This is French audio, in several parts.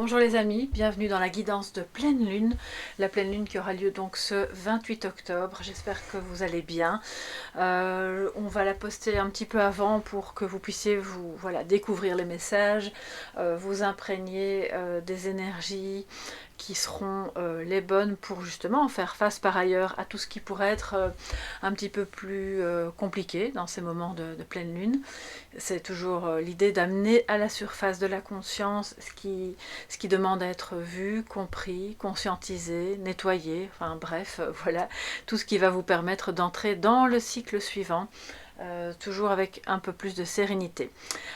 Bonjour les amis, bienvenue dans la guidance de pleine lune, la pleine lune qui aura lieu donc ce 28 octobre, j'espère que vous allez bien. On va la poster un petit peu avant pour que vous puissiez découvrir les messages, vous imprégner des énergies qui seront les bonnes pour justement faire face par ailleurs à tout ce qui pourrait être un petit peu plus compliqué dans ces moments de pleine lune. C'est toujours l'idée d'amener à la surface de la conscience ce qui demande à être vu, compris, conscientisé, nettoyé, enfin bref, voilà, tout ce qui va vous permettre d'entrer dans le cycle suivant, toujours avec un peu plus de sérénité.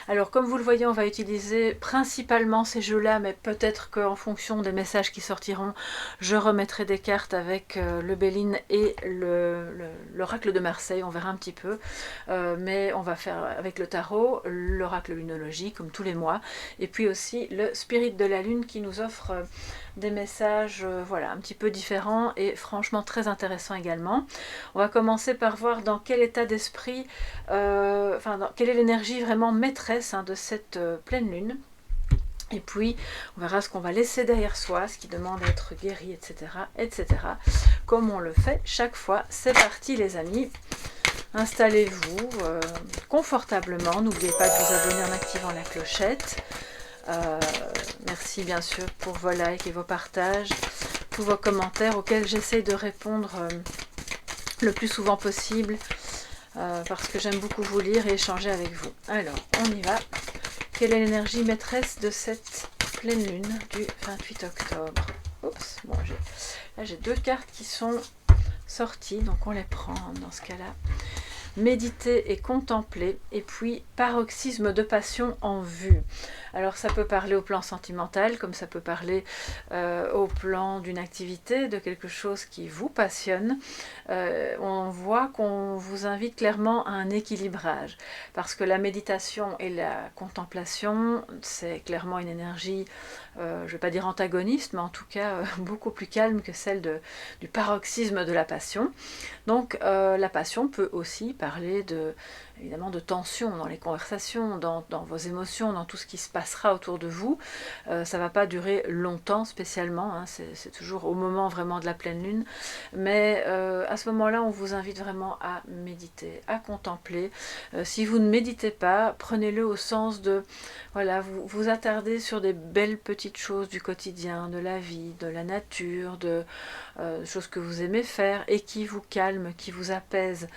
Alors comme vous le voyez, on va utiliser principalement ces jeux-là, mais peut-être qu'en fonction des messages qui sortiront, je remettrai des cartes avec le Béline et l'oracle de Marseille, on verra un petit peu. Mais on va faire avec le tarot, l'oracle lunologie, comme tous les mois, et puis aussi le spirit de la lune qui nous offre des messages un petit peu différents et franchement très intéressants également. On va commencer par voir dans quel état d'esprit, quelle est l'énergie vraiment maîtresse de cette pleine lune. Et puis, on verra ce qu'on va laisser derrière soi, ce qui demande à être guéri, etc., etc. Comme on le fait chaque fois. C'est parti les amis. Installez-vous confortablement. N'oubliez pas de vous abonner en activant la clochette. Merci bien sûr pour vos likes et vos partages, tous vos commentaires auxquels j'essaye de répondre le plus souvent possible parce que j'aime beaucoup vous lire et échanger avec vous. Alors, on y va. Quelle est l'énergie maîtresse de cette pleine lune du 28 octobre? Oups, bon, là j'ai deux cartes qui sont sorties, donc on les prend dans ce cas-là. Méditer et contempler, et puis paroxysme de passion en vue. Alors ça peut parler au plan sentimental, comme ça peut parler au plan d'une activité, de quelque chose qui vous passionne. On voit qu'on vous invite clairement à un équilibrage, parce que la méditation et la contemplation, c'est clairement une énergie, je ne vais pas dire antagoniste, mais en tout cas beaucoup plus calme que celle du paroxysme de la passion. Donc la passion peut aussi parler évidemment de tension dans les conversations, dans vos émotions, dans tout ce qui se passera autour de vous. Ça ne va pas durer longtemps spécialement, c'est toujours au moment vraiment de la pleine lune, mais à ce moment-là on vous invite vraiment à méditer, à contempler. Si vous ne méditez pas, prenez-le au sens de vous attarder sur des belles petites choses du quotidien, de la vie, de la nature, de choses que vous aimez faire et qui vous calment, qui vous apaisent,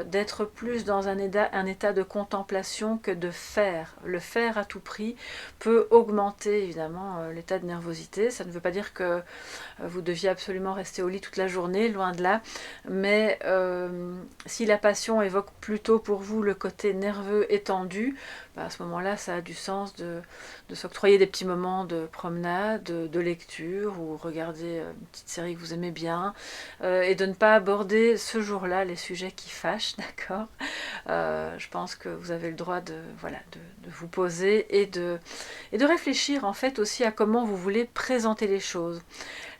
d'être plus dans un état de contemplation que de faire. Le faire à tout prix peut augmenter évidemment l'état de nervosité. Ça ne veut pas dire que vous deviez absolument rester au lit toute la journée, loin de là, mais si la passion évoque plutôt pour vous le côté nerveux étendu, à ce moment-là ça a du sens de s'octroyer des petits moments de promenade, de lecture, ou regarder une petite série que vous aimez bien, et de ne pas aborder ce jour-là les sujets qui fâchent, d'accord. Je pense que vous avez le droit de vous poser et de réfléchir en fait aussi à comment vous voulez présenter les choses.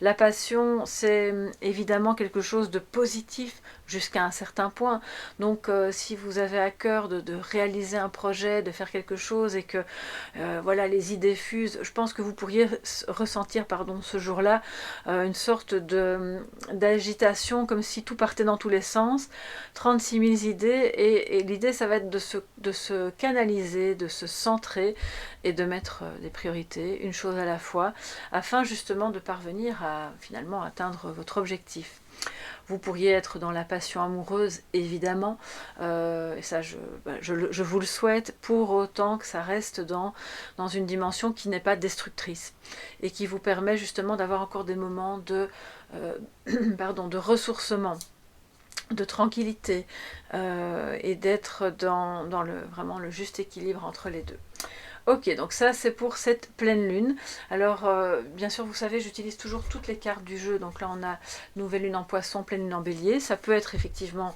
La passion, c'est évidemment quelque chose de positif jusqu'à un certain point. Donc si vous avez à cœur de réaliser un projet, de faire quelque chose et que les idées fusent, je pense que vous pourriez ressentir ce jour-là une sorte d'agitation, comme si tout partait dans tous les sens, 36 000 idées, et l'idée ça va être de se canaliser, de se centrer et de mettre des priorités, une chose à la fois, afin justement de parvenir à finalement atteindre votre objectif. Vous pourriez être dans la passion amoureuse, évidemment, et ça je vous le souhaite, pour autant que ça reste dans une dimension qui n'est pas destructrice, et qui vous permet justement d'avoir encore des moments de ressourcement, de tranquillité, et d'être dans vraiment le juste équilibre entre les deux. Ok, donc ça c'est pour cette pleine lune. Alors bien sûr vous savez, j'utilise toujours toutes les cartes du jeu. Donc là on a nouvelle lune en poisson, pleine lune en bélier. Ça peut être effectivement,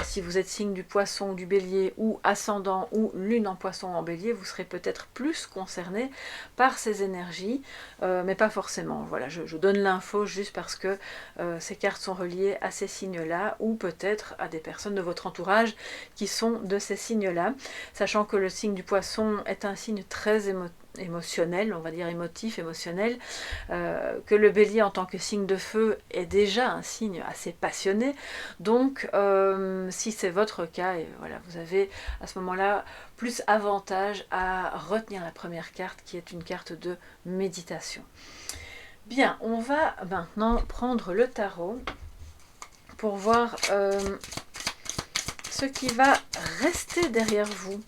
si vous êtes signe du poisson ou du bélier, ou ascendant ou lune en poisson ou en bélier, vous serez peut-être plus concerné par ces énergies, mais pas forcément. Voilà, je donne l'info juste parce que ces cartes sont reliées à ces signes-là, ou peut-être à des personnes de votre entourage qui sont de ces signes-là, sachant que le signe du poisson est un signe très émotionnel, on va dire émotif, émotionnel, que le bélier en tant que signe de feu est déjà un signe assez passionné. Donc si c'est votre cas, et voilà, vous avez à ce moment-là plus avantage à retenir la première carte qui est une carte de méditation. Bien, on va maintenant prendre le tarot pour voir ce qui va rester derrière vous.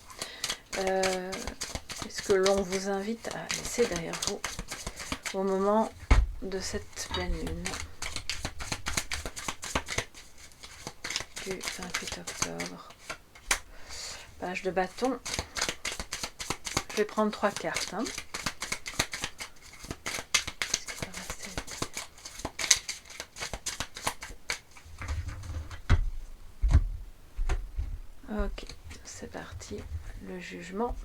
Qu'est-ce que l'on vous invite à laisser derrière vous au moment de cette pleine lune du 28 octobre. Page de bâton. Je vais prendre 3 cartes. Ok, c'est parti. Le jugement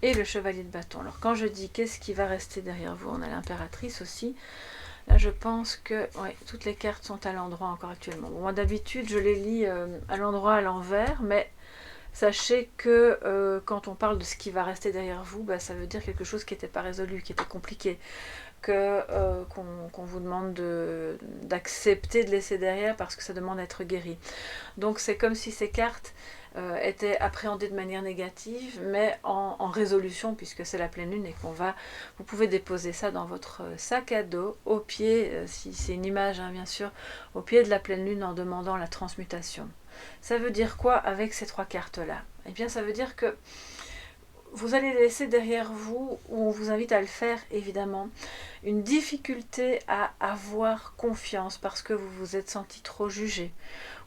et le chevalier de bâton. Alors quand je dis qu'est-ce qui va rester derrière vous, on a l'impératrice aussi. Là je pense que ouais, toutes les cartes sont à l'endroit encore actuellement. Bon, moi d'habitude je les lis à l'endroit à l'envers, mais sachez que quand on parle de ce qui va rester derrière vous, bah, ça veut dire quelque chose qui n'était pas résolu, qui était compliqué, qu'on vous demande d'accepter de laisser derrière parce que ça demande à être guéri. Donc c'est comme si ces cartes étaient appréhendées de manière négative, mais en résolution, puisque c'est la pleine lune et vous pouvez déposer ça dans votre sac à dos, au pied, si c'est une image hein, bien sûr, au pied de la pleine lune en demandant la transmutation. Ça veut dire quoi avec ces 3 cartes-là? Eh bien ça veut dire que vous allez laisser derrière vous, ou on vous invite à le faire évidemment, une difficulté à avoir confiance parce que vous vous êtes senti trop jugé,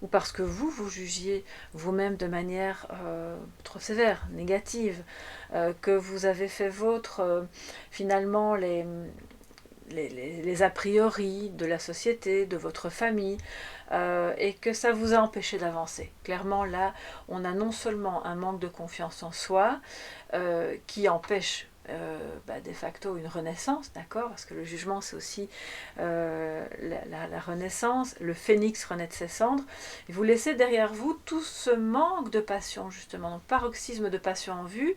ou parce que vous jugiez vous-même de manière trop sévère, négative, que vous avez fait vôtre finalement les a priori de la société, de votre famille, et que ça vous a empêché d'avancer. Clairement, là, on a non seulement un manque de confiance en soi, qui empêche de facto une renaissance, d'accord, parce que le jugement c'est aussi la renaissance, le phénix renaît de ses cendres, et vous laissez derrière vous tout ce manque de passion justement, donc paroxysme de passion en vue,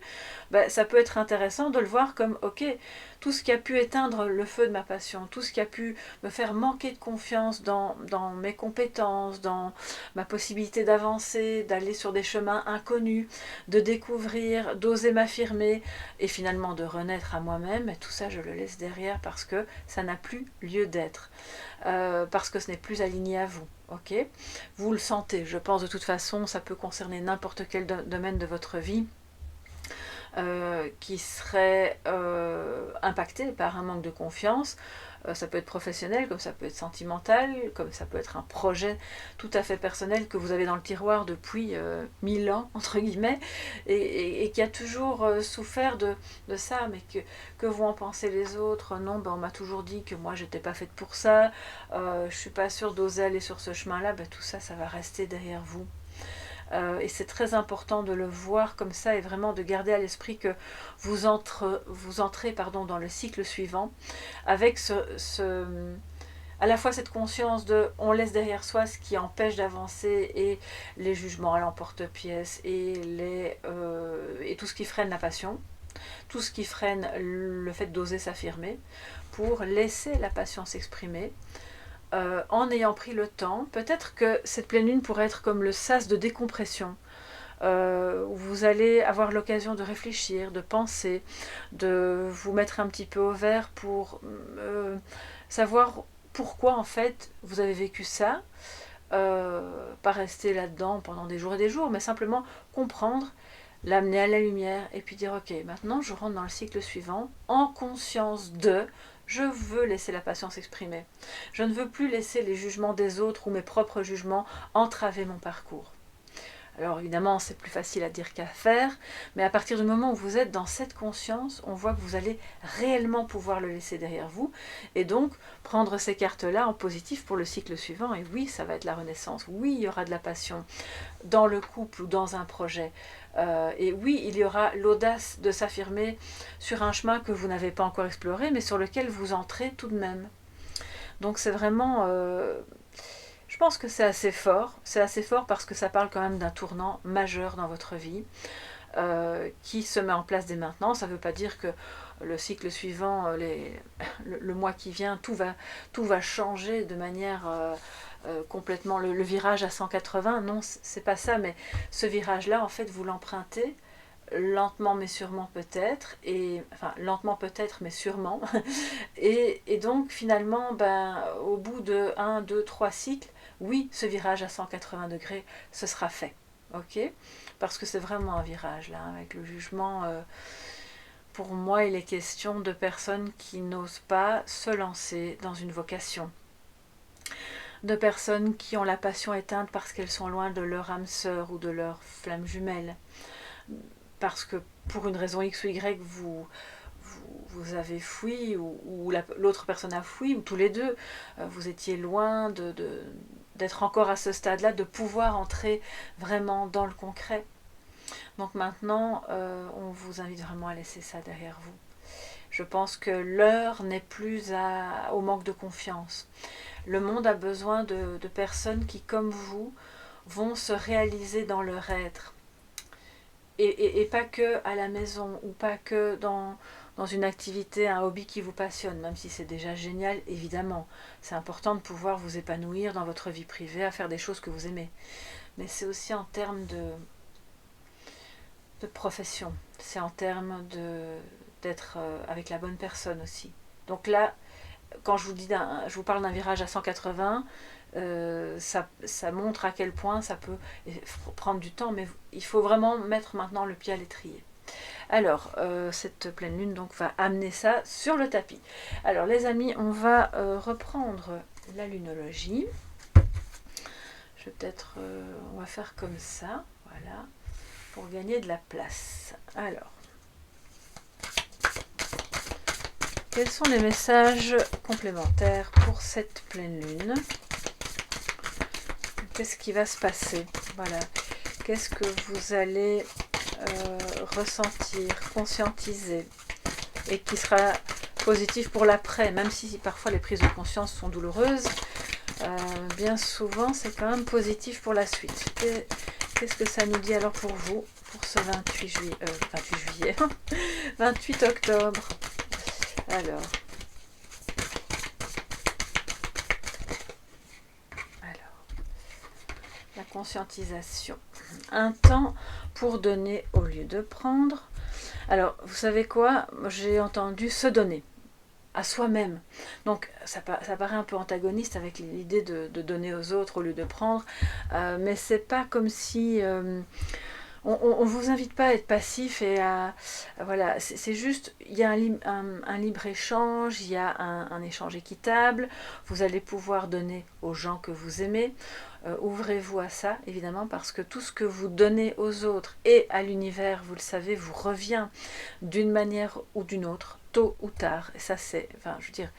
ça peut être intéressant de le voir comme ok, tout ce qui a pu éteindre le feu de ma passion, tout ce qui a pu me faire manquer de confiance dans mes compétences, dans ma possibilité d'avancer, d'aller sur des chemins inconnus, de découvrir, d'oser m'affirmer et finalement de renaître à moi-même, et tout ça je le laisse derrière parce que ça n'a plus lieu d'être, parce que ce n'est plus aligné à vous. Ok, vous le sentez, je pense de toute façon, ça peut concerner n'importe quel domaine de votre vie. Qui serait impacté par un manque de confiance. Ça peut être professionnel, comme ça peut être sentimental, comme ça peut être un projet tout à fait personnel que vous avez dans le tiroir depuis 1000 ans, entre guillemets, et qui a toujours souffert de ça, mais que vont en penser les autres? Non, on m'a toujours dit que moi j'étais pas faite pour ça, je suis pas sûre d'oser aller sur ce chemin-là, tout ça, ça va rester derrière vous. Et c'est très important de le voir comme ça et vraiment de garder à l'esprit que vous entrez dans le cycle suivant avec à la fois cette conscience de on laisse derrière soi ce qui empêche d'avancer et les jugements à l'emporte-pièce et tout ce qui freine la passion, tout ce qui freine le fait d'oser s'affirmer, pour laisser la passion s'exprimer. En ayant pris le temps, peut-être que cette pleine lune pourrait être comme le sas de décompression, où vous allez avoir l'occasion de réfléchir, de penser, de vous mettre un petit peu au vert pour savoir pourquoi en fait vous avez vécu ça, pas rester là-dedans pendant des jours et des jours, mais simplement comprendre, l'amener à la lumière et puis dire ok, maintenant je rentre dans le cycle suivant en conscience de je veux laisser la passion s'exprimer. Je ne veux plus laisser les jugements des autres ou mes propres jugements entraver mon parcours. Alors évidemment, c'est plus facile à dire qu'à faire, mais à partir du moment où vous êtes dans cette conscience, on voit que vous allez réellement pouvoir le laisser derrière vous, et donc prendre ces cartes-là en positif pour le cycle suivant. Et oui, ça va être la renaissance, oui, il y aura de la passion dans le couple ou dans un projet. Et oui, il y aura l'audace de s'affirmer sur un chemin que vous n'avez pas encore exploré, mais sur lequel vous entrez tout de même. Donc c'est vraiment... je pense que c'est assez fort parce que ça parle quand même d'un tournant majeur dans votre vie. qui se met en place dès maintenant. Ça ne veut pas dire que le cycle suivant, le mois qui vient, tout va changer de manière complètement, le virage à 180. Non, c'est pas ça, mais ce virage-là, en fait, vous l'empruntez lentement mais sûrement peut-être, et enfin lentement peut-être mais sûrement, et donc finalement, au bout de 1, 2, 3 cycles, oui, ce virage à 180 degrés, ce sera fait, ok? Parce que c'est vraiment un virage là, avec le jugement. Pour moi, il est question de personnes qui n'osent pas se lancer dans une vocation, de personnes qui ont la passion éteinte parce qu'elles sont loin de leur âme sœur ou de leur flamme jumelle, parce que pour une raison X ou Y, vous avez fui, ou l'autre personne a fui, ou tous les deux, vous étiez loin d'être encore à ce stade-là, de pouvoir entrer vraiment dans le concret. Donc maintenant, on vous invite vraiment à laisser ça derrière vous. Je pense que l'heure n'est plus au manque de confiance. Le monde a besoin de personnes qui, comme vous, vont se réaliser dans leur être. Et pas que à la maison, ou pas que dans une activité, un hobby qui vous passionne, même si c'est déjà génial, évidemment. C'est important de pouvoir vous épanouir dans votre vie privée, à faire des choses que vous aimez. Mais c'est aussi en termes de profession, c'est en termes d'être avec la bonne personne aussi. Donc là, quand je vous parle d'un virage à 180, ça montre à quel point ça peut prendre du temps, mais il faut vraiment mettre maintenant le pied à l'étrier. Alors, cette pleine lune donc va amener ça sur le tapis. Alors les amis, on va reprendre la lunologie. On va faire comme ça, voilà, pour gagner de la place. Alors, quels sont les messages complémentaires pour cette pleine lune? Qu'est-ce qui va se passer? Voilà. Qu'est-ce que vous allez ressentir, conscientiser, et qui sera positif pour l'après, même si parfois les prises de conscience sont douloureuses, bien souvent c'est quand même positif pour la suite. Qu'est-ce que ça nous dit alors pour vous, pour ce 28 octobre? Alors, la conscientisation. Un temps pour donner au lieu de prendre. Alors, vous savez quoi? J'ai entendu se donner à soi-même. Donc, ça paraît un peu antagoniste avec l'idée de donner aux autres au lieu de prendre, mais c'est pas comme si... on ne vous invite pas à être passif et à... Voilà, c'est juste, il y a un libre-échange, il y a un échange équitable, vous allez pouvoir donner aux gens que vous aimez. Ouvrez-vous à ça, évidemment, parce que tout ce que vous donnez aux autres et à l'univers, vous le savez, vous revient d'une manière ou d'une autre, tôt ou tard. Et ça, c'est... Enfin, je veux dire,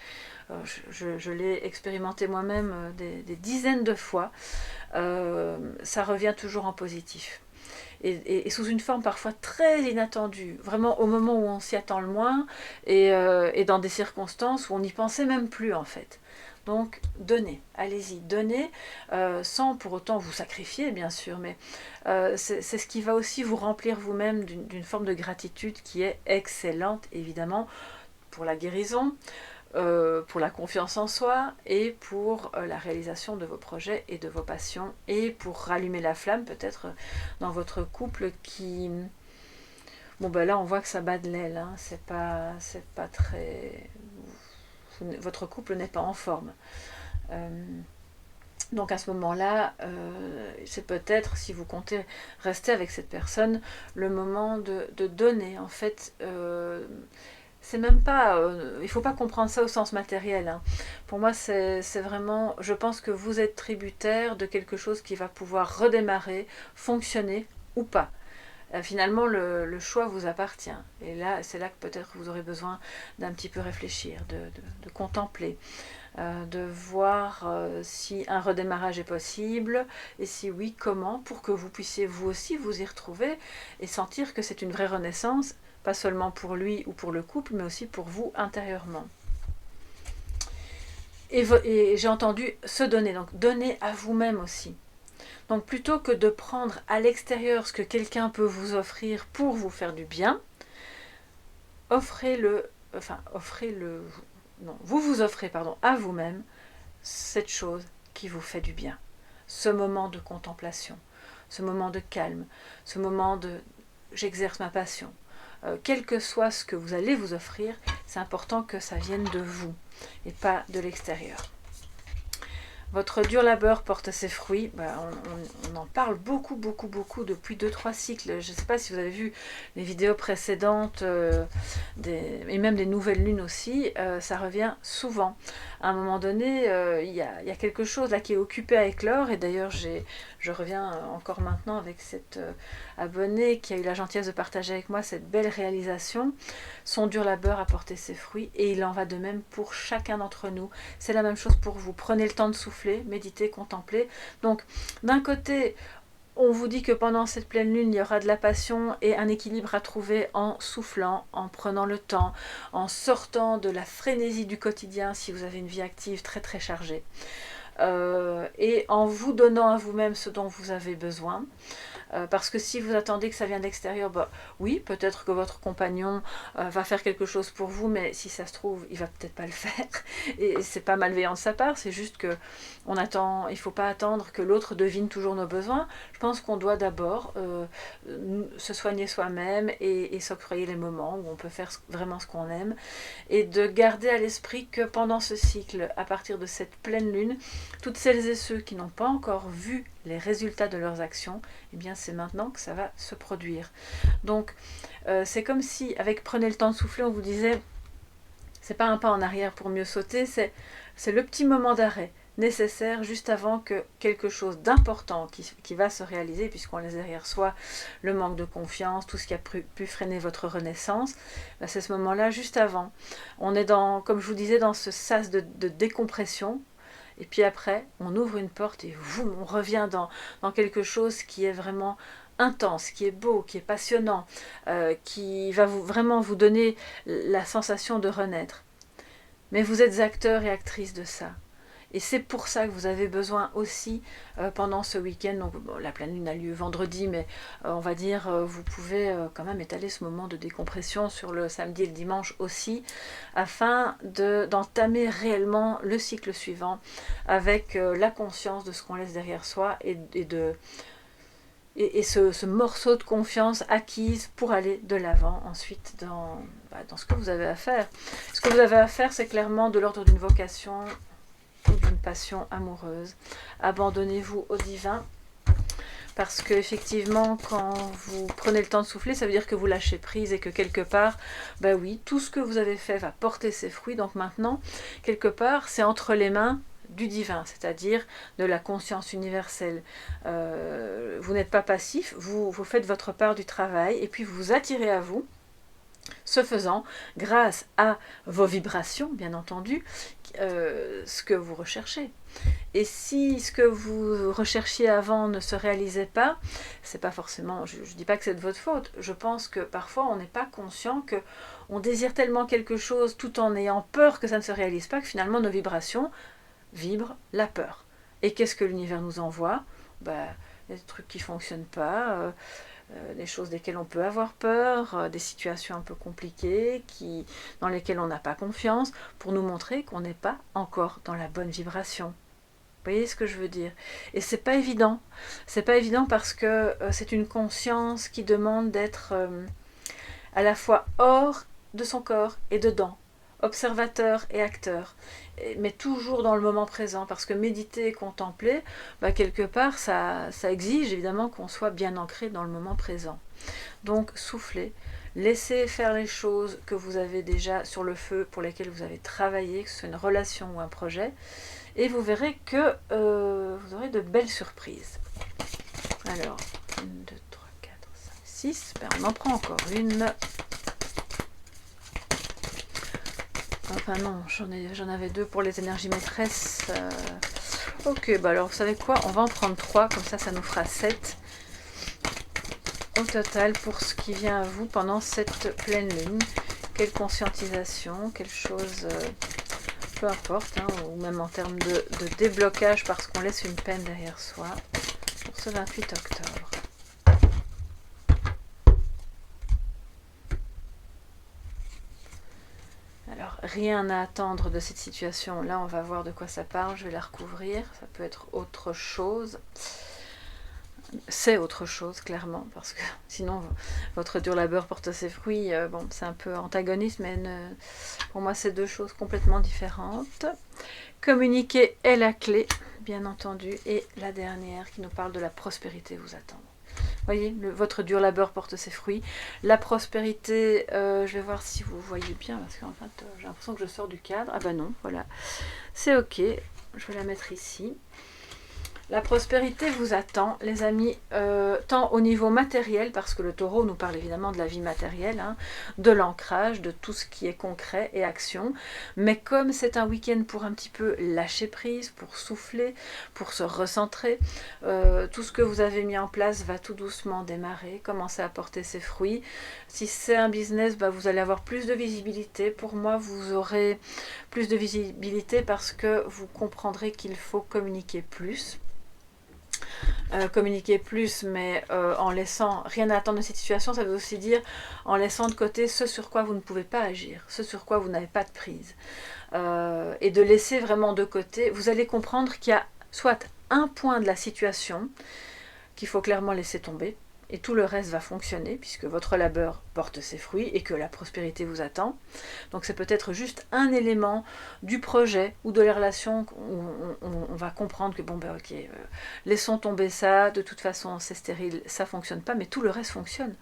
je l'ai expérimenté moi-même des dizaines de fois. Ça revient toujours en positif. Et sous une forme parfois très inattendue, vraiment au moment où on s'y attend le moins, et dans des circonstances où on n'y pensait même plus en fait. Donc donnez, allez-y, donnez, sans pour autant vous sacrifier bien sûr, mais c'est ce qui va aussi vous remplir vous-même d'une forme de gratitude qui est excellente évidemment pour la guérison, pour la confiance en soi et pour la réalisation de vos projets et de vos passions, et pour rallumer la flamme peut-être dans votre couple qui... Bon ben là on voit que ça bat de l'aile, hein. C'est pas très... Votre couple n'est pas en forme. Donc à ce moment-là, c'est peut-être, si vous comptez rester avec cette personne, le moment de donner en fait... c'est même pas, il faut pas comprendre ça au sens matériel, hein. Pour moi c'est vraiment, je pense que vous êtes tributaire de quelque chose qui va pouvoir redémarrer, fonctionner ou pas. Finalement le choix vous appartient, et là c'est là que peut-être vous aurez besoin d'un petit peu réfléchir, de contempler, de voir si un redémarrage est possible, et si oui, comment, pour que vous puissiez vous aussi vous y retrouver et sentir que c'est une vraie renaissance, pas seulement pour lui ou pour le couple, mais aussi pour vous intérieurement. Et j'ai entendu se donner, donc donner à vous-même aussi. Donc plutôt que de prendre à l'extérieur ce que quelqu'un peut vous offrir pour vous faire du bien, vous vous offrez, pardon, à vous-même cette chose qui vous fait du bien. Ce moment de contemplation, ce moment de calme, ce moment de j'exerce ma passion. Quel que soit ce que vous allez vous offrir, c'est important que ça vienne de vous et pas de l'extérieur. Votre dur labeur porte ses fruits. On en parle beaucoup depuis 2-3 cycles. Je ne sais pas si vous avez vu les vidéos précédentes et même des nouvelles lunes aussi. Ça revient souvent. À un moment donné, il y a quelque chose là qui est occupé à éclore. Et d'ailleurs, je reviens encore maintenant avec cette abonnée qui a eu la gentillesse de partager avec moi cette belle réalisation. Son dur labeur a porté ses fruits et il en va de même pour chacun d'entre nous. C'est la même chose pour vous. Prenez le temps de souffler, méditer, contempler. Donc, d'un côté, on vous dit que pendant cette pleine lune, il y aura de la passion et un équilibre à trouver en soufflant, en prenant le temps, en sortant de la frénésie du quotidien si vous avez une vie active très très chargée. Et en vous donnant à vous-même ce dont vous avez besoin. Parce que si vous attendez que ça vienne de l'extérieur, oui, peut-être que votre compagnon va faire quelque chose pour vous, mais si ça se trouve, il va peut-être pas le faire. Et c'est pas malveillant de sa part, c'est juste que il faut pas attendre que l'autre devine toujours nos besoins. Je pense qu'on doit d'abord se soigner soi-même et s'octroyer les moments où on peut faire vraiment ce qu'on aime. Et de garder à l'esprit que pendant ce cycle, à partir de cette pleine lune, toutes celles et ceux qui n'ont pas encore vu les résultats de leurs actions, eh bien c'est maintenant que ça va se produire. Donc c'est comme si, avec prenez le temps de souffler, on vous disait, c'est pas un pas en arrière pour mieux sauter, c'est le petit moment d'arrêt nécessaire juste avant que quelque chose d'important qui va se réaliser, puisqu'on laisse derrière soi le manque de confiance, tout ce qui a pu freiner votre renaissance, c'est ce moment-là juste avant. On est comme je vous disais, dans ce sas de décompression. Et puis après, on ouvre une porte et on revient dans quelque chose qui est vraiment intense, qui est beau, qui est passionnant, qui va vraiment vous donner la sensation de renaître. Mais vous êtes acteur et actrice de ça. Et c'est pour ça que vous avez besoin aussi, pendant ce week-end, donc la pleine lune a lieu vendredi, mais on va dire, vous pouvez quand même étaler ce moment de décompression sur le samedi et le dimanche aussi, afin d'entamer réellement le cycle suivant, avec la conscience de ce qu'on laisse derrière soi, et ce morceau de confiance acquise pour aller de l'avant ensuite dans ce que vous avez à faire. Ce que vous avez à faire, c'est clairement de l'ordre d'une vocation ou d'une passion amoureuse. Abandonnez-vous au divin, parce que effectivement, quand vous prenez le temps de souffler, ça veut dire que vous lâchez prise et que quelque part, oui, tout ce que vous avez fait va porter ses fruits. Donc maintenant, quelque part, c'est entre les mains du divin, c'est-à-dire de la conscience universelle. Vous n'êtes pas passif, vous faites votre part du travail et puis vous attirez à vous. Ce faisant, grâce à vos vibrations, bien entendu, ce que vous recherchez. Et si ce que vous recherchiez avant ne se réalisait pas, c'est pas forcément, je dis pas que c'est de votre faute, je pense que parfois on n'est pas conscient que on désire tellement quelque chose tout en ayant peur que ça ne se réalise pas, que finalement nos vibrations vibrent la peur. Et qu'est-ce que l'univers nous envoie ? Des trucs qui fonctionnent pas, des choses desquelles on peut avoir peur, des situations un peu compliquées dans lesquelles on n'a pas confiance, pour nous montrer qu'on n'est pas encore dans la bonne vibration. Vous voyez ce que je veux dire? Et c'est pas évident. C'est pas évident parce que c'est une conscience qui demande d'être à la fois hors de son corps et dedans, observateur et acteur, mais toujours dans le moment présent, parce que méditer et contempler, quelque part, ça exige évidemment qu'on soit bien ancré dans le moment présent. Donc soufflez, laissez faire les choses que vous avez déjà sur le feu, pour lesquelles vous avez travaillé, que ce soit une relation ou un projet, et vous verrez que vous aurez de belles surprises. Alors, 1, 2, 3, 4, 5, 6, on en prend encore une. Enfin non, j'en avais 2 pour les énergies maîtresses. Ok, alors vous savez quoi, on va en prendre 3, comme ça nous fera 7 au total pour ce qui vient à vous pendant cette pleine lune. Quelle conscientisation, quelle chose, peu importe, ou même en termes de déblocage, parce qu'on laisse une peine derrière soi, pour ce 28 octobre. Alors, rien à attendre de cette situation. Là, on va voir de quoi ça parle. Je vais la recouvrir. Ça peut être autre chose. C'est autre chose, clairement, parce que sinon, votre dur labeur porte ses fruits. Bon, c'est un peu antagoniste, mais pour moi, c'est deux choses complètement différentes. Communiquer est la clé, bien entendu. Et la dernière qui nous parle de la prospérité vous attend. Voyez, votre dur labeur porte ses fruits. La prospérité, je vais voir si vous voyez bien, parce qu'en fait, j'ai l'impression que je sors du cadre. Ah ben non, voilà. C'est ok, je vais la mettre ici. La prospérité vous attend, les amis, tant au niveau matériel, parce que le taureau nous parle évidemment de la vie matérielle, hein, de l'ancrage, de tout ce qui est concret et action, mais comme c'est un week-end pour un petit peu lâcher prise, pour souffler, pour se recentrer, tout ce que vous avez mis en place va tout doucement démarrer, commencer à porter ses fruits. Si c'est un business, bah, vous allez avoir plus de visibilité. Pour moi, vous aurez plus de visibilité parce que vous comprendrez qu'il faut communiquer plus. Communiquer plus, mais en laissant rien à attendre de cette situation, ça veut aussi dire en laissant de côté ce sur quoi vous ne pouvez pas agir, ce sur quoi vous n'avez pas de prise. Et de laisser vraiment de côté, vous allez comprendre qu'il y a soit un point de la situation qu'il faut clairement laisser tomber, et tout le reste va fonctionner, puisque votre labeur porte ses fruits et que la prospérité vous attend. Donc c'est peut-être juste un élément du projet ou de la relation où on va comprendre que bon ben ok, laissons tomber ça, de toute façon c'est stérile, ça fonctionne pas, mais tout le reste fonctionne.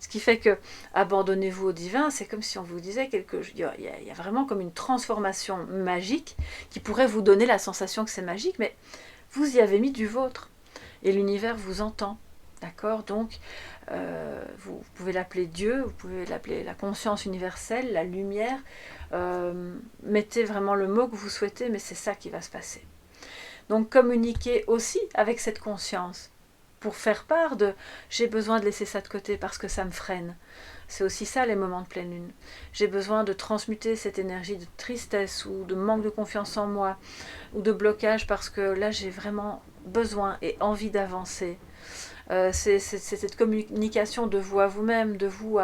Ce qui fait que abandonnez-vous au divin, c'est comme si on vous disait il y a vraiment comme une transformation magique qui pourrait vous donner la sensation que c'est magique, mais vous y avez mis du vôtre et l'univers vous entend. D'accord? Donc, vous pouvez l'appeler Dieu, vous pouvez l'appeler la conscience universelle, la lumière. Mettez vraiment le mot que vous souhaitez, mais c'est ça qui va se passer. Donc, communiquez aussi avec cette conscience pour faire part de « j'ai besoin de laisser ça de côté parce que ça me freine ». C'est aussi ça les moments de pleine lune. J'ai besoin de transmuter cette énergie de tristesse ou de manque de confiance en moi ou de blocage parce que là, j'ai vraiment besoin et envie d'avancer. C'est cette communication de vous à vous-même, de vous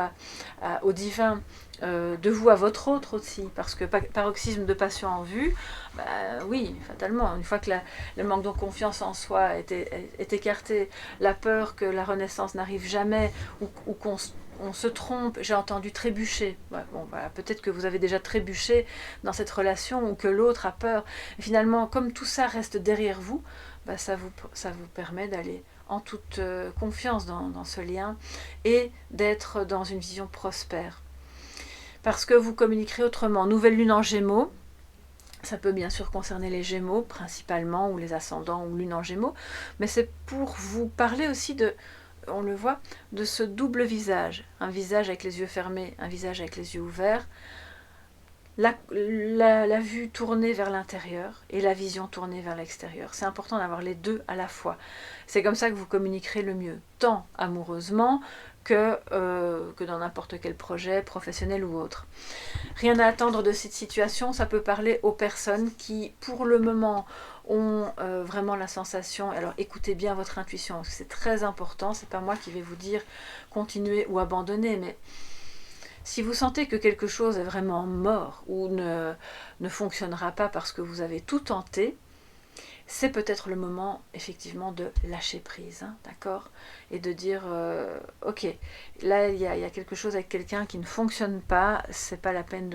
au divin, de vous à votre autre aussi, parce que paroxysme de passion en vue, bah, oui, fatalement, une fois que le manque de confiance en soi est écarté, la peur que la renaissance n'arrive jamais, ou qu'on se trompe, j'ai entendu trébucher. Ouais, bon, voilà, peut-être que vous avez déjà trébuché dans cette relation ou que l'autre a peur. Et finalement, comme tout ça reste derrière vous, bah, ça vous permet d'aller en toute confiance dans ce lien et d'être dans une vision prospère. Parce que vous communiquerez autrement. Nouvelle lune en Gémeaux, ça peut bien sûr concerner les Gémeaux principalement, ou les ascendants ou lune en Gémeaux, mais c'est pour vous parler aussi de, on le voit, de ce double visage. Un visage avec les yeux fermés, un visage avec les yeux ouverts. La vue tournée vers l'intérieur et la vision tournée vers l'extérieur. C'est important d'avoir les deux à la fois. C'est comme ça que vous communiquerez le mieux, tant amoureusement que dans n'importe quel projet professionnel ou autre. Rien à attendre de cette situation, ça peut parler aux personnes qui, pour le moment, ont vraiment la sensation, alors écoutez bien votre intuition, parce que c'est très important, c'est pas moi qui vais vous dire continuer ou abandonner, mais si vous sentez que quelque chose est vraiment mort ou ne fonctionnera pas parce que vous avez tout tenté, c'est peut-être le moment effectivement de lâcher prise, hein, d'accord? Et de dire, ok, là il y a quelque chose avec quelqu'un qui ne fonctionne pas, c'est pas la peine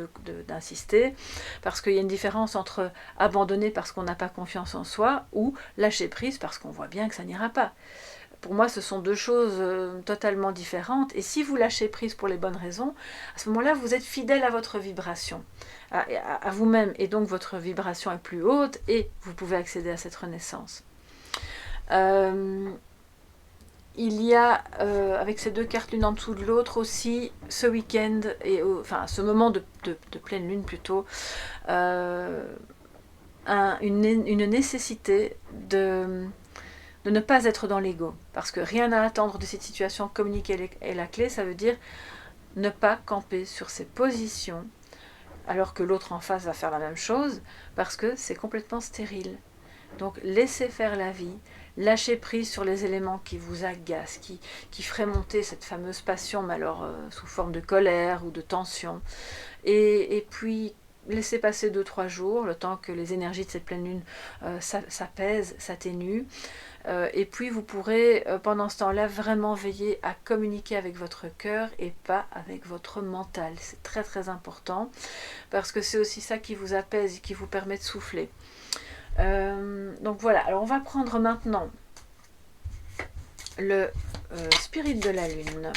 d'insister, parce qu'il y a une différence entre abandonner parce qu'on n'a pas confiance en soi ou lâcher prise parce qu'on voit bien que ça n'ira pas. Pour moi, ce sont deux choses totalement différentes. Et si vous lâchez prise pour les bonnes raisons, à ce moment-là, vous êtes fidèle à votre vibration, à vous-même. Et donc, votre vibration est plus haute et vous pouvez accéder à cette renaissance. Il y a, avec ces deux cartes l'une en dessous de l'autre aussi, ce week-end, enfin ce moment de pleine lune plutôt, une nécessité de ne pas être dans l'ego, parce que rien à attendre de cette situation, communiquer est la clé, ça veut dire ne pas camper sur ses positions, alors que l'autre en face va faire la même chose, parce que c'est complètement stérile. Donc laissez faire la vie, lâchez prise sur les éléments qui vous agacent, qui feraient monter cette fameuse passion, mais alors sous forme de colère ou de tension. Et puis laissez passer 2-3 jours, le temps que les énergies de cette pleine lune s'apaisent, s'atténuent. Et puis vous pourrez pendant ce temps-là vraiment veiller à communiquer avec votre cœur et pas avec votre mental. C'est très très important parce que c'est aussi ça qui vous apaise et qui vous permet de souffler. Donc voilà, alors on va prendre maintenant le spirit de la lune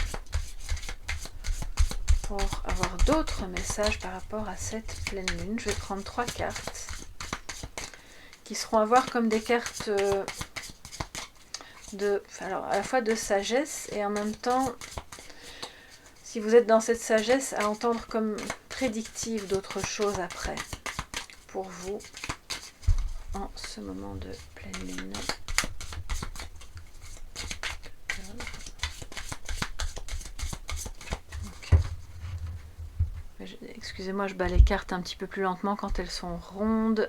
pour avoir d'autres messages par rapport à cette pleine lune. Je vais prendre 3 cartes qui seront à voir comme des cartes alors à la fois de sagesse et en même temps, si vous êtes dans cette sagesse, à entendre comme prédictive d'autres choses après pour vous en ce moment de pleine lune. Excusez-moi, je bats les cartes un petit peu plus lentement quand elles sont rondes.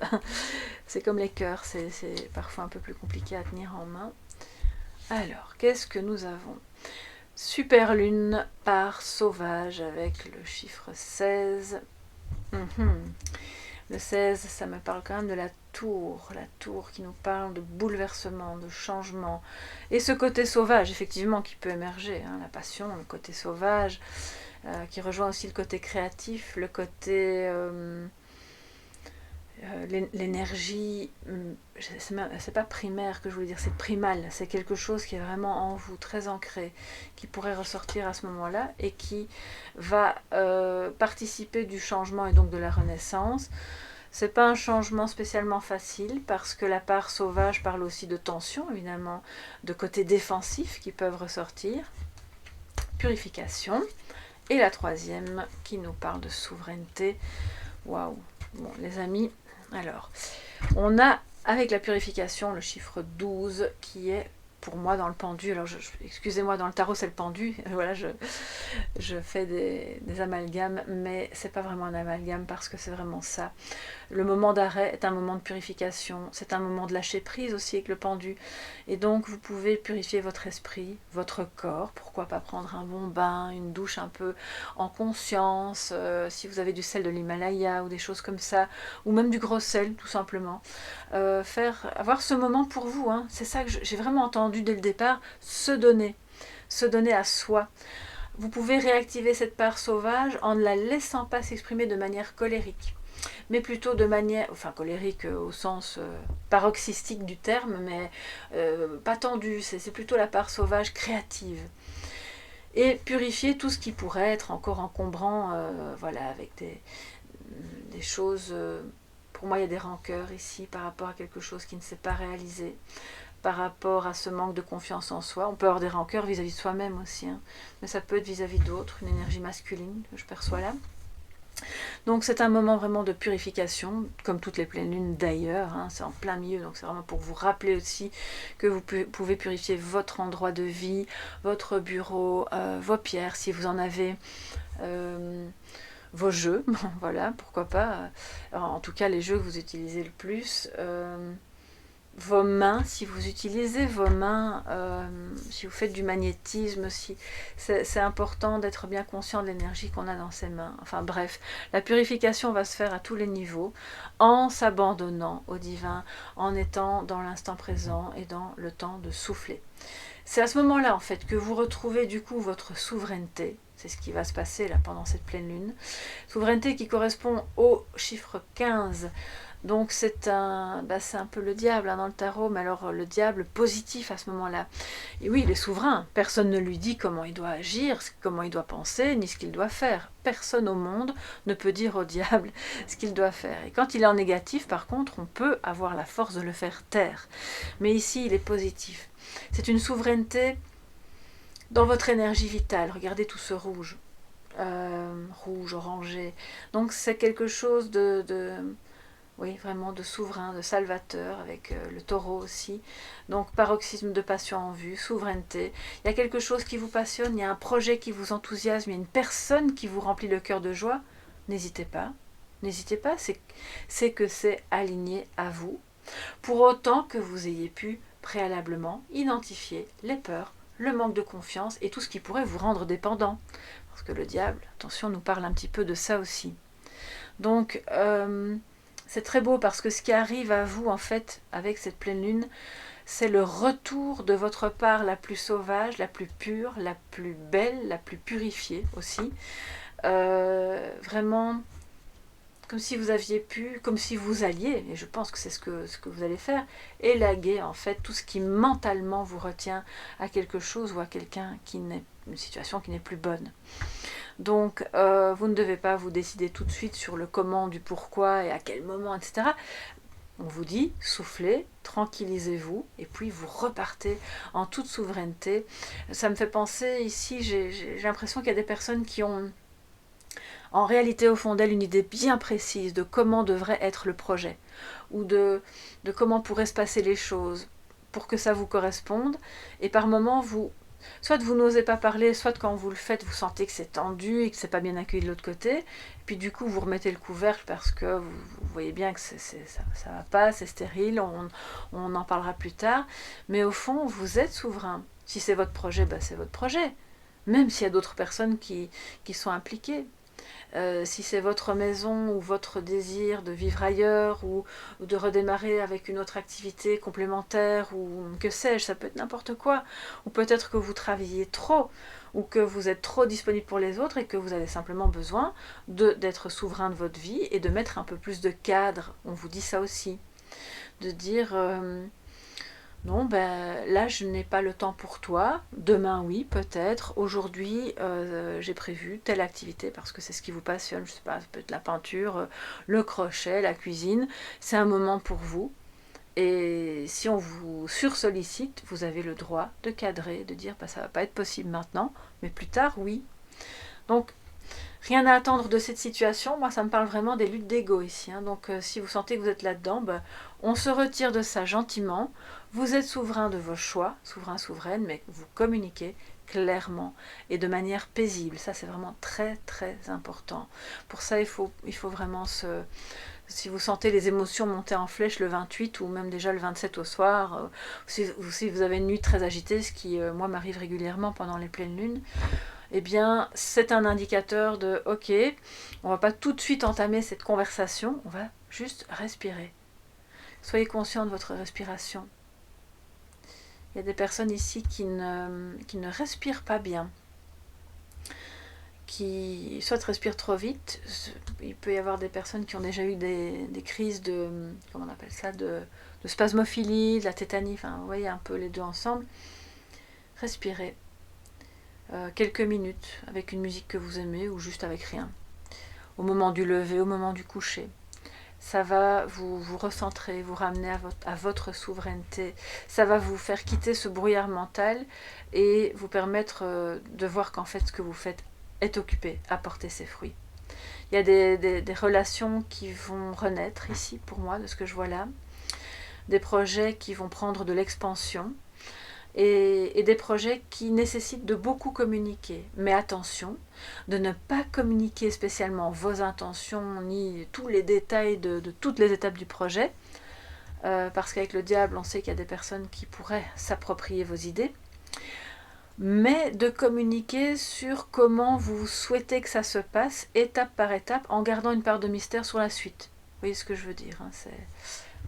C'est comme les cœurs, c'est parfois un peu plus compliqué à tenir en main. Alors, qu'est-ce que nous avons? Super lune par sauvage avec le chiffre 16. Le 16, ça me parle quand même de la tour qui nous parle de bouleversement, de changement. Et ce côté sauvage, effectivement, qui peut émerger, hein, la passion, le côté sauvage, qui rejoint aussi le côté créatif, le côté... l'énergie, c'est pas primaire que je voulais dire, c'est primal, c'est quelque chose qui est vraiment en vous, très ancré, qui pourrait ressortir à ce moment-là et qui va participer du changement et donc de la renaissance. C'est pas un changement spécialement facile parce que la part sauvage parle aussi de tension, évidemment, de côté défensif qui peuvent ressortir, purification, et la troisième qui nous parle de souveraineté. Waouh! Bon, les amis, alors, on a avec la purification le chiffre 12 qui est pour moi dans le pendu. Alors, excusez-moi, dans le tarot c'est le pendu. Voilà, je fais des amalgames, mais c'est pas vraiment un amalgame parce que c'est vraiment ça. Le moment d'arrêt est un moment de purification, c'est un moment de lâcher prise aussi avec le pendu. Et donc vous pouvez purifier votre esprit, votre corps, pourquoi pas prendre un bon bain, une douche un peu en conscience, si vous avez du sel de l'Himalaya ou des choses comme ça, ou même du gros sel tout simplement. Avoir ce moment pour vous, hein. C'est ça que j'ai vraiment entendu dès le départ, se donner à soi. Vous pouvez réactiver cette part sauvage en ne la laissant pas s'exprimer de manière colérique, mais plutôt de manière, enfin colérique au sens paroxystique du terme, mais pas tendue, c'est plutôt la part sauvage créative. Et purifier tout ce qui pourrait être encore encombrant, voilà, avec des choses... pour moi, il y a des rancœurs ici par rapport à quelque chose qui ne s'est pas réalisé, par rapport à ce manque de confiance en soi. On peut avoir des rancœurs vis-à-vis de soi-même aussi, hein, mais ça peut être vis-à-vis d'autres, une énergie masculine que je perçois là. Donc c'est un moment vraiment de purification, comme toutes les pleines lunes d'ailleurs, hein, c'est en plein milieu, donc c'est vraiment pour vous rappeler aussi que vous pouvez purifier votre endroit de vie, votre bureau, vos pierres si vous en avez, vos jeux, voilà, pourquoi pas, en tout cas les jeux que vous utilisez le plus, vos mains, si vous utilisez vos mains, si vous faites du magnétisme, c'est important d'être bien conscient de l'énergie qu'on a dans ses mains. Enfin bref, la purification va se faire à tous les niveaux, en s'abandonnant au divin, en étant dans l'instant présent et dans le temps de souffler. C'est à ce moment-là en fait que vous retrouvez du coup votre souveraineté. C'est ce qui va se passer là pendant cette pleine lune. Souveraineté qui correspond au chiffre 15. Donc c'est un peu le diable hein, dans le tarot, mais alors le diable positif à ce moment-là. Et oui, il est souverain, personne ne lui dit comment il doit agir, comment il doit penser, ni ce qu'il doit faire. Personne au monde ne peut dire au diable ce qu'il doit faire. Et quand il est en négatif, par contre, on peut avoir la force de le faire taire. Mais ici, il est positif. C'est une souveraineté dans votre énergie vitale. Regardez tout ce rouge, rouge, orangé. Donc c'est quelque chose oui, vraiment de souverain, de salvateur, avec le taureau aussi. Donc paroxysme de passion en vue, souveraineté. Il y a quelque chose qui vous passionne, il y a un projet qui vous enthousiasme, il y a une personne qui vous remplit le cœur de joie. N'hésitez pas, c'est que c'est aligné à vous. pour autant que vous ayez pu préalablement identifier les peurs, le manque de confiance et tout ce qui pourrait vous rendre dépendant. Parce que le diable, attention, nous parle un petit peu de ça aussi. Donc, c'est très beau parce que ce qui arrive à vous, en fait, avec cette pleine lune, c'est le retour de votre part la plus sauvage, la plus pure, la plus belle, la plus purifiée aussi. Vraiment, comme si vous aviez pu, comme si vous alliez, et je pense que c'est ce que vous allez faire, élaguer en fait tout ce qui mentalement vous retient à quelque chose ou à quelqu'un qui n'est, une situation qui n'est plus bonne. Donc vous ne devez pas vous décider tout de suite sur le comment, du pourquoi et à quel moment, etc. On vous dit, soufflez, tranquillisez-vous, et puis vous repartez en toute souveraineté. Ça me fait penser ici, j'ai l'impression qu'il y a des personnes qui ont en réalité au fond d'elles une idée bien précise de comment devrait être le projet, ou de comment pourraient se passer les choses, pour que ça vous corresponde, et par moments soit vous n'osez pas parler, soit quand vous le faites, vous sentez que c'est tendu et que c'est pas bien accueilli de l'autre côté. Et puis du coup, vous remettez le couvercle parce que vous voyez bien que ça va pas, c'est stérile, on en parlera plus tard. Mais au fond, vous êtes souverain. Si c'est votre projet, c'est votre projet. Même s'il y a d'autres personnes qui sont impliquées. Si c'est votre maison ou votre désir de vivre ailleurs ou de redémarrer avec une autre activité complémentaire ou que sais-je, ça peut être n'importe quoi. Ou peut-être que vous travaillez trop ou que vous êtes trop disponible pour les autres et que vous avez simplement besoin d'être souverain de votre vie et de mettre un peu plus de cadre. On vous dit ça aussi. De dire... non, là je n'ai pas le temps pour toi, demain oui peut-être, aujourd'hui j'ai prévu telle activité parce que c'est ce qui vous passionne, je sais pas, ça peut être la peinture, le crochet, la cuisine, c'est un moment pour vous. Et si on vous sursollicite, vous avez le droit de cadrer, de dire ça va pas être possible maintenant, mais plus tard oui. Donc rien à attendre de cette situation, moi ça me parle vraiment des luttes d'ego ici, hein. Donc si vous sentez que vous êtes là-dedans, on se retire de ça gentiment, vous êtes souverain de vos choix, souverain, souveraine, mais vous communiquez clairement et de manière paisible, ça c'est vraiment très très important. Pour ça il faut vraiment si vous sentez les émotions monter en flèche le 28 ou même déjà le 27 au soir, si vous avez une nuit très agitée, ce qui moi m'arrive régulièrement pendant les pleines lunes, eh bien, c'est un indicateur de « Ok, on ne va pas tout de suite entamer cette conversation, on va juste respirer. » Soyez conscient de votre respiration. Il y a des personnes ici qui ne respirent pas bien, qui soit respirent trop vite. Il peut y avoir des personnes qui ont déjà eu des crises de, comment on appelle ça, de spasmophilie, de la tétanie, enfin, vous voyez un peu les deux ensemble. Respirez. Quelques minutes avec une musique que vous aimez ou juste avec rien. Au moment du lever, au moment du coucher. Ça va vous recentrer, vous ramener à votre souveraineté. Ça va vous faire quitter ce brouillard mental et vous permettre de voir qu'en fait ce que vous faites est occupé à porter ses fruits. Il y a des relations qui vont renaître ici pour moi, de ce que je vois là. Des projets qui vont prendre de l'expansion. Et des projets qui nécessitent de beaucoup communiquer. Mais attention, de ne pas communiquer spécialement vos intentions ni tous les détails de toutes les étapes du projet, parce qu'avec le diable, on sait qu'il y a des personnes qui pourraient s'approprier vos idées, mais de communiquer sur comment vous souhaitez que ça se passe, étape par étape, en gardant une part de mystère sur la suite. Vous voyez ce que je veux dire, hein,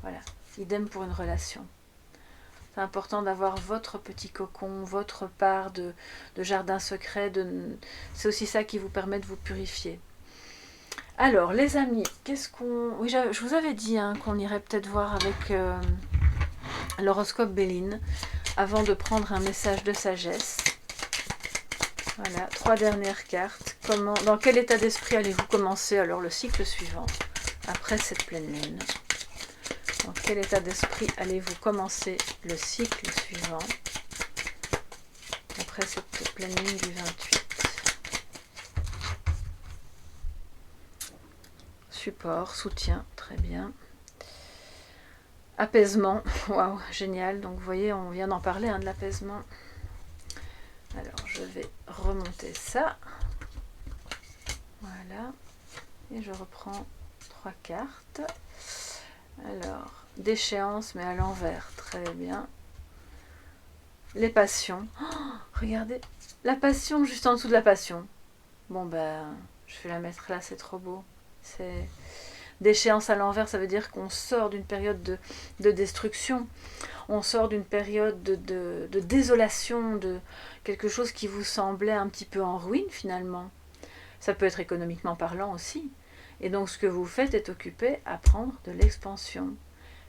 voilà. Idem pour une relation. C'est important d'avoir votre petit cocon, votre part de jardin secret. C'est aussi ça qui vous permet de vous purifier. Alors, les amis, qu'est-ce qu'on... Oui, je vous avais dit qu'on irait peut-être voir avec l'horoscope Béline avant de prendre un message de sagesse. Voilà, 3 dernières cartes. Dans quel état d'esprit allez-vous commencer alors le cycle suivant, après cette pleine lune ? Dans quel état d'esprit allez-vous commencer le cycle suivant après cette pleine lune du 28 ? Support, soutien, très bien. Apaisement, waouh, génial. Donc vous voyez, on vient d'en parler de l'apaisement. Alors je vais remonter ça. Voilà. Et je reprends 3 cartes. Alors, Déchéance, mais à l'envers. Très bien. Les passions. Oh, regardez, la passion juste en dessous de la passion. Bon, ben, je vais la mettre là, c'est trop beau. C'est... Déchéance à l'envers, ça veut dire qu'on sort d'une période de destruction. On sort d'une période de désolation, de quelque chose qui vous semblait un petit peu en ruine finalement. Ça peut être économiquement parlant aussi. Et donc ce que vous faites est occupé à prendre de l'expansion.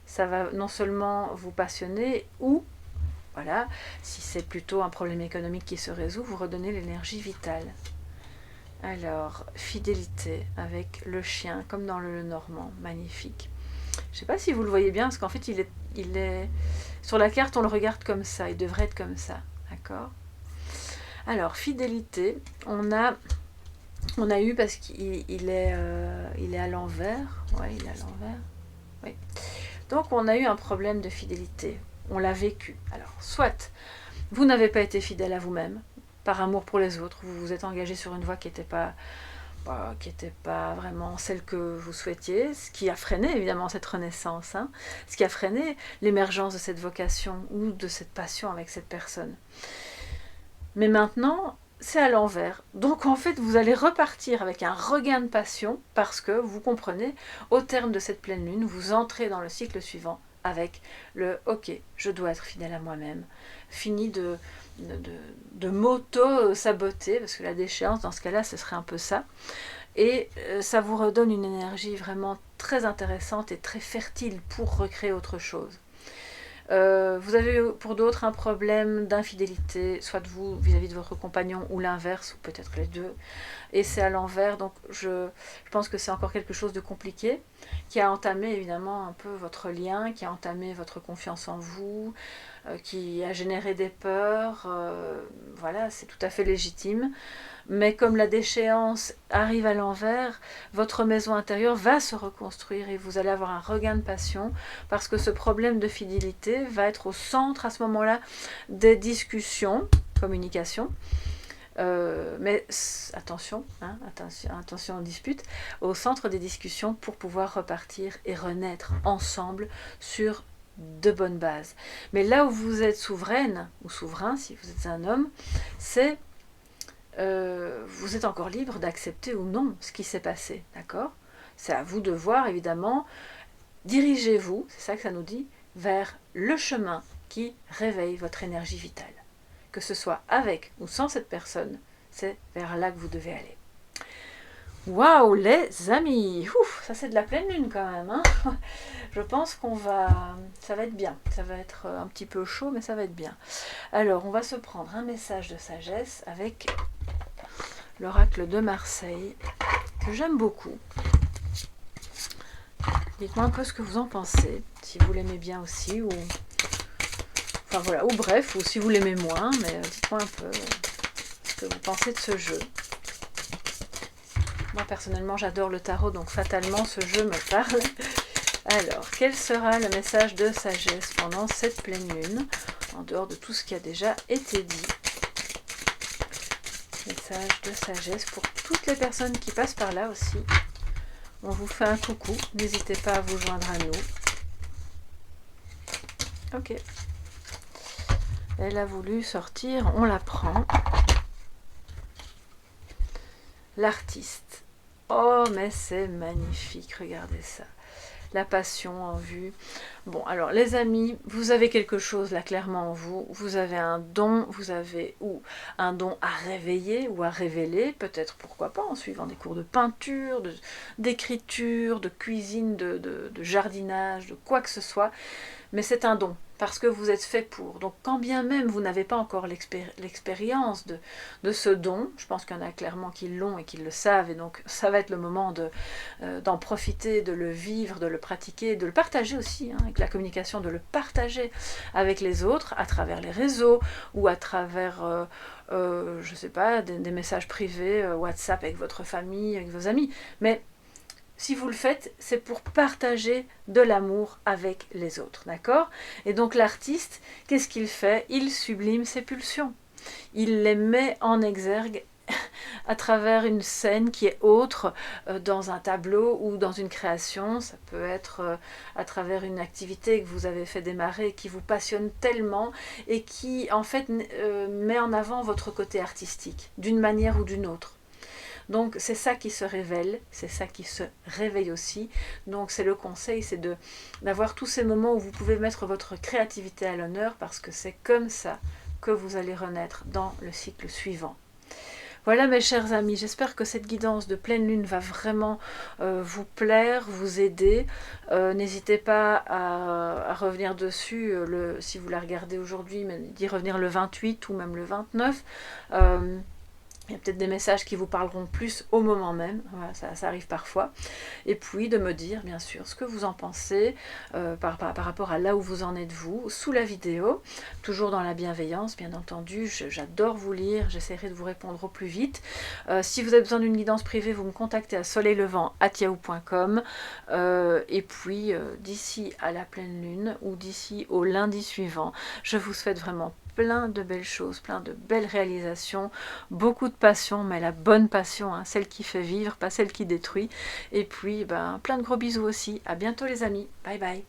Ça va non seulement vous passionner ou, voilà, si c'est plutôt un problème économique qui se résout, vous redonnez l'énergie vitale. Alors, fidélité avec le chien, comme dans le Normand, magnifique. Je ne sais pas si vous le voyez bien, parce qu'en fait, il est sur la carte, on le regarde comme ça, il devrait être comme ça, d'accord? Alors, fidélité, on a eu, parce qu'il est à l'envers, ouais, il est à l'envers, oui. Donc, on a eu un problème de fidélité, on l'a vécu. Alors, soit vous n'avez pas été fidèle à vous-même, par amour pour les autres, vous vous êtes engagé sur une voie qui n'était pas vraiment celle que vous souhaitiez, ce qui a freiné évidemment cette renaissance, hein, ce qui a freiné l'émergence de cette vocation ou de cette passion avec cette personne. Mais maintenant, c'est à l'envers. Donc en fait, vous allez repartir avec un regain de passion parce que vous comprenez, au terme de cette pleine lune, vous entrez dans le cycle suivant avec le « ok, je dois être fidèle à moi-même », fini de m'auto-saboter, parce que la déchéance, dans ce cas-là, ce serait un peu ça. Et ça vous redonne une énergie vraiment très intéressante et très fertile pour recréer autre chose. Vous avez pour d'autres un problème d'infidélité, soit de vous vis-à-vis de votre compagnon ou l'inverse, ou peut-être les deux, et c'est à l'envers, donc je pense que c'est encore quelque chose de compliqué, qui a entamé évidemment un peu votre lien, qui a entamé votre confiance en vous, qui a généré des peurs, voilà, c'est tout à fait légitime. Mais comme la déchéance arrive à l'envers, votre maison intérieure va se reconstruire et vous allez avoir un regain de passion parce que ce problème de fidélité va être au centre à ce moment-là des discussions, communication. Mais attention, hein, attention aux disputes, au centre des discussions pour pouvoir repartir et renaître ensemble sur de bonnes bases. Mais là où vous êtes souveraine ou souverain, si vous êtes un homme, c'est vous êtes encore libre d'accepter ou non ce qui s'est passé, d'accord? C'est à vous de voir, évidemment. Dirigez-vous, c'est ça que ça nous dit, vers le chemin qui réveille votre énergie vitale. Que ce soit avec ou sans cette personne, c'est vers là que vous devez aller. Waouh, les amis! Ouf, ça c'est de la pleine lune quand même, hein. Je pense ça va être bien. Ça va être un petit peu chaud, mais ça va être bien. Alors, on va se prendre un message de sagesse avec l'oracle de Marseille, que j'aime beaucoup. Dites-moi un peu ce que vous en pensez, si vous l'aimez bien aussi, ou... Enfin voilà, ou bref, ou si vous l'aimez moins, mais dites-moi un peu ce que vous pensez de ce jeu. Moi personnellement j'adore le tarot, donc fatalement ce jeu me parle. Alors, quel sera le message de sagesse pendant cette pleine lune, en dehors de tout ce qui a déjà été dit? Message de sagesse pour toutes les personnes qui passent par là aussi. On vous fait un coucou, n'hésitez pas à vous joindre à nous. Ok. Elle a voulu sortir, on la prend. L'artiste. Oh, mais c'est magnifique, regardez ça. La passion en vue. Bon, alors les amis, vous avez quelque chose là clairement en vous. Vous avez un don, vous avez ou un don à réveiller ou à révéler, peut-être pourquoi pas en suivant des cours de peinture, d'écriture, de cuisine, de jardinage, de quoi que ce soit. Mais c'est un don, parce que vous êtes fait pour. Donc quand bien même vous n'avez pas encore l'expérience de ce don, je pense qu'il y en a clairement qui l'ont et qui le savent, et donc ça va être le moment d'en profiter, de le vivre, de le pratiquer, de le partager aussi, hein, avec la communication, de le partager avec les autres, à travers les réseaux, ou à travers, je sais pas, des messages privés, WhatsApp avec votre famille, avec vos amis, mais si vous le faites, c'est pour partager de l'amour avec les autres, d'accord? Et donc l'artiste, qu'est-ce qu'il fait? Il sublime ses pulsions. Il les met en exergue à travers une scène qui est autre, dans un tableau ou dans une création. Ça peut être à travers une activité que vous avez fait démarrer, qui vous passionne tellement et qui en fait met en avant votre côté artistique, d'une manière ou d'une autre. Donc c'est ça qui se révèle, c'est ça qui se réveille aussi. Donc c'est le conseil, c'est d'avoir tous ces moments où vous pouvez mettre votre créativité à l'honneur, parce que c'est comme ça que vous allez renaître dans le cycle suivant. Voilà mes chers amis, j'espère que cette guidance de pleine lune va vraiment vous plaire, vous aider. N'hésitez pas à revenir dessus si vous la regardez aujourd'hui, mais d'y revenir le 28 ou même le 29. Il y a peut-être des messages qui vous parleront plus au moment même, voilà, ça arrive parfois. Et puis de me dire bien sûr ce que vous en pensez par rapport à là où vous en êtes vous, sous la vidéo, toujours dans la bienveillance bien entendu. J'adore vous lire, j'essaierai de vous répondre au plus vite. Si vous avez besoin d'une guidance privée, vous me contactez à soleillevent@yahoo.com. Et puis d'ici à la pleine lune ou d'ici au lundi suivant, je vous souhaite vraiment plein de belles choses, plein de belles réalisations, beaucoup de passion, mais la bonne passion, hein, celle qui fait vivre, pas celle qui détruit. Et puis, plein de gros bisous aussi. À bientôt les amis. Bye bye.